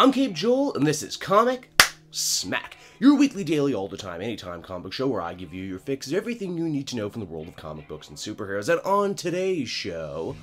I'm Cape Joel, and this is Comic Smack, your weekly, daily, all the time, anytime comic book show where I give you your fix of everything you need to know from the world of comic books and superheroes. And on today's show,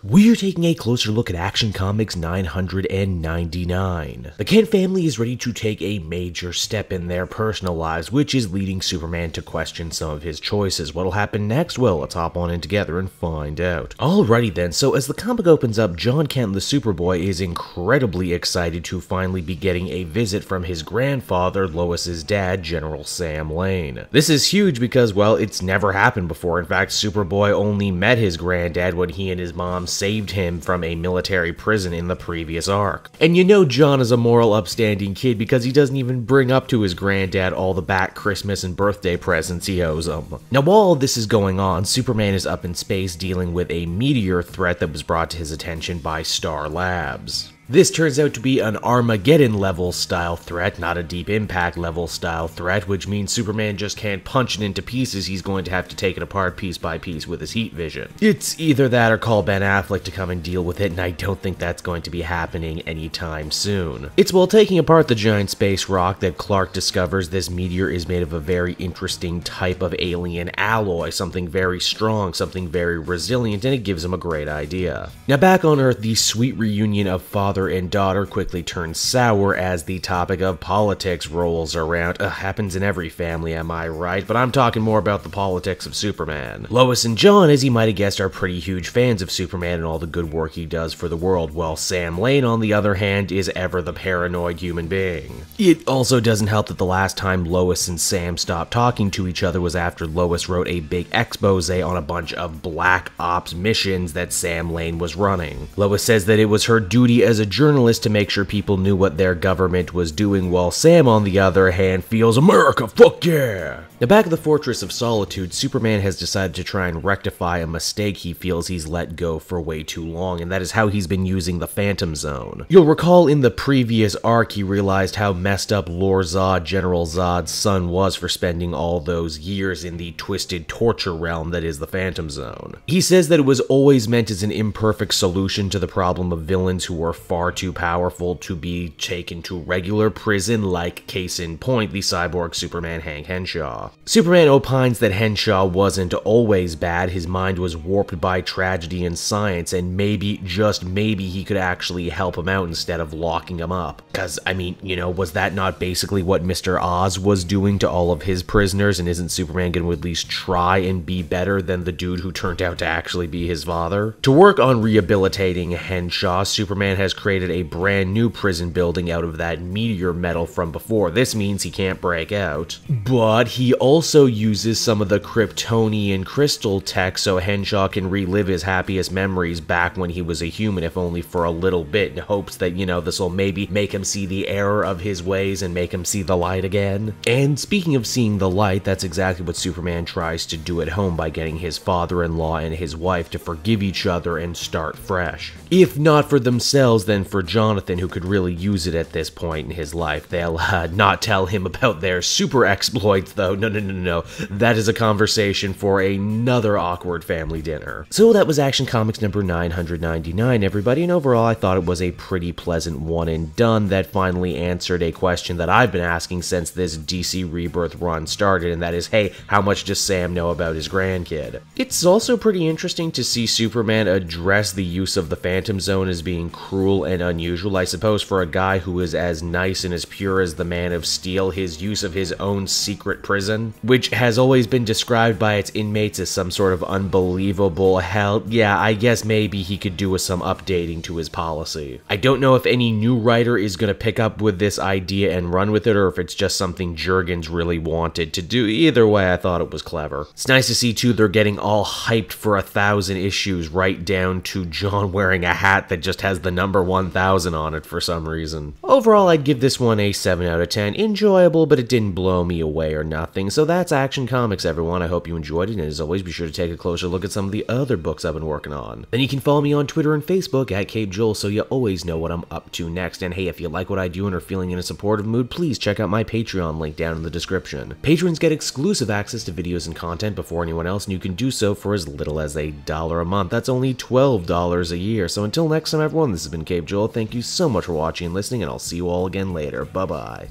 we're taking a closer look at Action Comics 999. The Kent family is ready to take a major step in their personal lives, which is leading Superman to question some of his choices. What'll happen next? Well, let's hop on in together and find out. Alrighty then, so as the comic opens up, John Kent the Superboy is incredibly excited to finally be getting a visit from his grandfather, Lois's dad, General Sam Lane. This is huge because, well, it's never happened before. In fact, Superboy only met his granddad when he and his mom saved him from a military prison in the previous arc. And you know John is a moral, upstanding kid because he doesn't even bring up to his granddad all the back Christmas and birthday presents he owes him. Now while all this is going on, Superman is up in space dealing with a meteor threat that was brought to his attention by Star Labs. This turns out to be an Armageddon level style threat, not a Deep Impact level style threat, which means Superman just can't punch it into pieces. He's going to have to take it apart piece by piece with his heat vision. It's either that or call Ben Affleck to come and deal with it, and I don't think that's going to be happening anytime soon. It's while taking apart the giant space rock that Clark discovers this meteor is made of a very interesting type of alien alloy, something very strong, something very resilient, and it gives him a great idea. Now back on Earth, the sweet reunion of father and daughter quickly turns sour as the topic of politics rolls around. Happens in every family, am I right? But I'm talking more about the politics of Superman. Lois and John, as you might have guessed, are pretty huge fans of Superman and all the good work he does for the world, while Sam Lane, on the other hand, is ever the paranoid human being. It also doesn't help that the last time Lois and Sam stopped talking to each other was after Lois wrote a big expose on a bunch of Black Ops missions that Sam Lane was running. Lois says that it was her duty as a journalist to make sure people knew what their government was doing, while Sam, on the other hand, feels America, fuck yeah! Now back at the Fortress of Solitude, Superman has decided to try and rectify a mistake he feels he's let go for way too long, and that is how he's been using the Phantom Zone. You'll recall in the previous arc he realized how messed up Lord Zod, General Zod's son, was for spending all those years in the twisted torture realm that is the Phantom Zone. He says that it was always meant as an imperfect solution to the problem of villains who were far too powerful to be taken to regular prison, like case in point, the cyborg Superman Hank Henshaw. Superman opines that Henshaw wasn't always bad, his mind was warped by tragedy and science, and maybe, just maybe, he could actually help him out instead of locking him up. Cause, I mean, you know, was that not basically what Mr. Oz was doing to all of his prisoners, and isn't Superman gonna at least try and be better than the dude who turned out to actually be his father? To work on rehabilitating Henshaw, Superman has created a brand new prison building out of that meteor metal from before. This means he can't break out. But he also uses some of the Kryptonian crystal tech so Henshaw can relive his happiest memories back when he was a human, if only for a little bit, in hopes that, you know, this will maybe make him see the error of his ways and make him see the light again. And speaking of seeing the light, that's exactly what Superman tries to do at home by getting his father-in-law and his wife to forgive each other and start fresh. If not for themselves, then for Jonathan, who could really use it at this point in his life. They'll not tell him about their super exploits, though. No. That is a conversation for another awkward family dinner. So that was Action Comics number 999, everybody, and overall I thought it was a pretty pleasant one and done that finally answered a question that I've been asking since this DC Rebirth run started, and that is, hey, how much does Sam know about his grandkid? It's also pretty interesting to see Superman address the use of the Phantom Zone as being cruel and unusual. I suppose for a guy who is as nice and as pure as the Man of Steel, his use of his own secret prison, which has always been described by its inmates as some sort of unbelievable hell, yeah, I guess maybe he could do with some updating to his policy. I don't know if any new writer is going to pick up with this idea and run with it, or if it's just something Jurgens really wanted to do. Either way, I thought it was clever. It's nice to see, too, they're getting all hyped for 1,000 issues, right down to John wearing a hat that just has the number 1000 on it for some reason. Overall, I'd give this one a 7 out of 10. Enjoyable, but it didn't blow me away or nothing. So that's Action Comics, everyone. I hope you enjoyed it, and as always, be sure to take a closer look at some of the other books I've been working on. Then you can follow me on Twitter and Facebook at Cape Joel, so you always know what I'm up to next. And hey, if you like what I do and are feeling in a supportive mood, please check out my Patreon link down in the description. Patrons get exclusive access to videos and content before anyone else, and you can do so for as little as $1 a month. That's only $12 a year. So until next time, everyone, this has been Cape Joel. Thank you so much for watching and listening, and I'll see you all again later. Bye-bye.